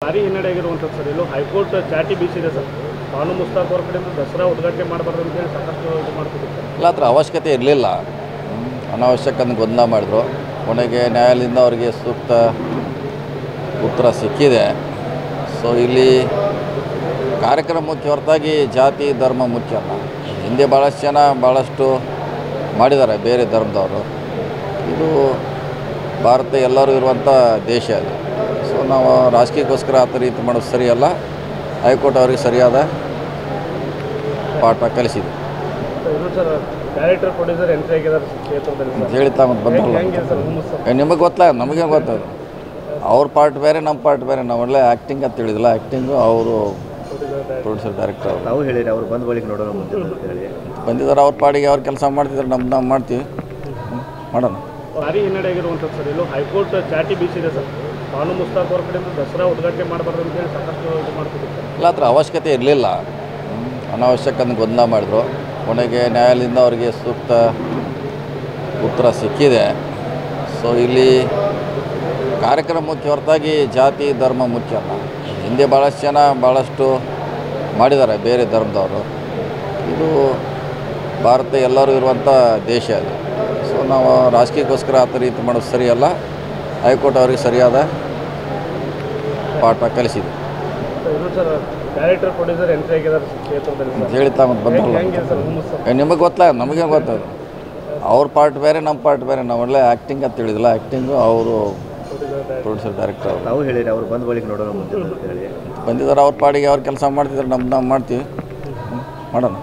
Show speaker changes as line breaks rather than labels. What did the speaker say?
ಭಾರಿ ಹಿನ್ನಡೆ ಆಗಿರುವಂಥದ್ದು ಸರ್. ಇಲ್ಲೂ ಹೈಕೋರ್ಟ್ ಚಾಟಿ ಬೀಸಿದೆ ಸರ್. ಬಾನು ಮುಸ್ತಾಕ್ ಅವ್ರ ಕಡೆಯಿಂದ ದಸರಾ ಉದ್ಘಾಟನೆ ಮಾಡಬಾರ್ದು ಅಂತೇಳಿ ಸಾಕಷ್ಟು ಇದು ಮಾಡ್ತಿದ್ದೀವಿ ಸರ್.
ಇಲ್ಲ, ಆ ಥರ ಅವಶ್ಯಕತೆ ಇರಲಿಲ್ಲ. ಅನಾವಶ್ಯಕ ಗೊಂದಲ ಮಾಡಿದ್ರು. ಕೊನೆಗೆ ನ್ಯಾಯಾಲಯದಿಂದ ಅವರಿಗೆ ಸೂಕ್ತ ಉತ್ತರ ಸಿಕ್ಕಿದೆ. ಸೊ ಇಲ್ಲಿ ಕಾರ್ಯಕ್ರಮ ಮುಖ್ಯ ಹೊರತಾಗಿ ಜಾತಿ ಧರ್ಮ ಮುಖ್ಯ ಅಲ್ಲ. ಹಿಂದೆ ಭಾಳಷ್ಟು ಜನ ಭಾಳಷ್ಟು ಮಾಡಿದ್ದಾರೆ ಬೇರೆ ಧರ್ಮದವರು. ಇದು ಭಾರತ ಎಲ್ಲರೂ ಇರುವಂಥ ದೇಶ ಅದು. ಸೊ ನಾವು ರಾಜಕೀಯಕ್ಕೋಸ್ಕರ ಆ ಥರ ರೀತಿ ಮಾಡೋದು ಸರಿಯಲ್ಲ. ಹೈಕೋರ್ಟ್ ಅವರಿಗೆ ಸರಿಯಾದ ಪಾಠ ಕಲಿಸಿದೆ
ಡೈರೆಕ್ಟರ್ ಪ್ರೊಡ್ಯೂಸರ್ ಎಂಟ್ರಿ ಆಗಿದ್ದಾರೆ ಕ್ಷೇತ್ರದಲ್ಲಿ
ಅಂತ ಹೇಳಿ ತಾವು ಬಂದಲ್ಲ. ನಿಮಗೆ ಗೊತ್ತಲ್ಲ, ನಮಗೆ ಗೊತ್ತದು. ಅವ್ರ ಪಾರ್ಟ್ ಬೇರೆ, ನಮ್ಮ ಪಾರ್ಟ್ ಬೇರೆ. ನಾವೆಲ್ಲ ಆ್ಯಕ್ಟಿಂಗ್ ಅಂತ ಹೇಳಿದಿಲ್ಲ. ಆ್ಯಕ್ಟಿಂಗು ಅವರು ಪ್ರೊಡ್ಯೂಸರ್ ಡೈರೆಕ್ಟರ್ ಅವರು
ನಾವು ಹೇಳಿರಿ ಅವ್ರು ಬಂದ ಬಳಿಕ ನೋಡೋಣ ಹೇಳಿ
ಬಂದಿದ್ದಾರೆ. ಅವ್ರ ಪಾಡಿಗೆ ಅವ್ರು ಕೆಲಸ ಮಾಡ್ತಿದ್ದಾರೆ, ನಾವು ಮಾಡ್ತೀವಿ, ಮಾಡೋಣ.
ಭಾರಿ ಹಿನ್ನಡೆ ಆಗಿರುವಂಥದ್ದು ಸರ್. ಇಲ್ಲೂ ಹೈಕೋರ್ಟ್ ಚಾಟಿ ಬೀಸಿದೆ ಸರ್. ಬಾನು ಮುಸ್ತಾಕ್ ಅವ್ರ ಕಡೆಯಿಂದ ದಸರಾ ಉದ್ಘಾಟನೆ ಮಾಡಬಾರ್ದು ಅಂತೇಳಿ ಸಾಕಷ್ಟು ಇದು ಮಾಡ್ತಿದ್ದೀವಿ ಸರ್.
ಇಲ್ಲ, ಆ ಥರ ಅವಶ್ಯಕತೆ ಇರಲಿಲ್ಲ. ಅನಾವಶ್ಯಕ ಗೊಂದಲ ಮಾಡಿದ್ರು. ಕೊನೆಗೆ ನ್ಯಾಯಾಲಯದಿಂದ ಅವರಿಗೆ ಸೂಕ್ತ ಉತ್ತರ ಸಿಕ್ಕಿದೆ. ಸೊ ಇಲ್ಲಿ ಕಾರ್ಯಕ್ರಮ ಮುಖ್ಯ ಹೊರತಾಗಿ ಜಾತಿ ಧರ್ಮ ಮುಖ್ಯ ಅಲ್ಲ. ಹಿಂದೆ ಭಾಳಷ್ಟು ಜನ ಭಾಳಷ್ಟು ಮಾಡಿದ್ದಾರೆ ಬೇರೆ ಧರ್ಮದವರು. ಇದು ಭಾರತ ಎಲ್ಲರೂ ಇರುವಂಥ ದೇಶ ಅದು. ಸೊ ನಾವು ರಾಜಕೀಯಕ್ಕೋಸ್ಕರ ಆ ಥರ ರೀತಿ ಮಾಡೋದು ಸರಿಯಲ್ಲ. ಹೈಕೋರ್ಟ್ ಅವರಿಗೆ ಸರಿಯಾದ ಪಾಠ ಕಲಿಸಿದೆ
ಡೈರೆಕ್ಟರ್ ಪ್ರೊಡ್ಯೂಸರ್ ಎಂಟ್ರಿ ಆಗಿದ್ದಾರೆ ಕ್ಷೇತ್ರದಲ್ಲಿ
ಅಂತ ಹೇಳಿ ತಾವು ಬಂದಲ್ಲ. ನಿಮಗೆ ಗೊತ್ತಲ್ಲ, ನಮಗೆ ಗೊತ್ತದು. ಅವ್ರ ಪಾರ್ಟ್ ಬೇರೆ, ನಮ್ಮ ಪಾರ್ಟ್ ಬೇರೆ. ನಾವೆಲ್ಲ ಆ್ಯಕ್ಟಿಂಗ್ ಅಂತ ಹೇಳಿದಿಲ್ಲ. ಆ್ಯಕ್ಟಿಂಗು ಅವರು ಪ್ರೊಡ್ಯೂಸರ್ ಡೈರೆಕ್ಟರ್ ಅವರು
ನಾವು ಹೇಳಿರಿ ಅವ್ರು ಬಂದ ಬಳಿಕ ನೋಡೋಣ ಹೇಳಿ
ಬಂದಿದ್ದಾರೆ. ಅವ್ರ ಪಾಡಿಗೆ ಅವ್ರು ಕೆಲಸ ಮಾಡ್ತಿದ್ದಾರೆ, ನಾವು ಮಾಡ್ತೀವಿ, ಮಾಡೋಣ.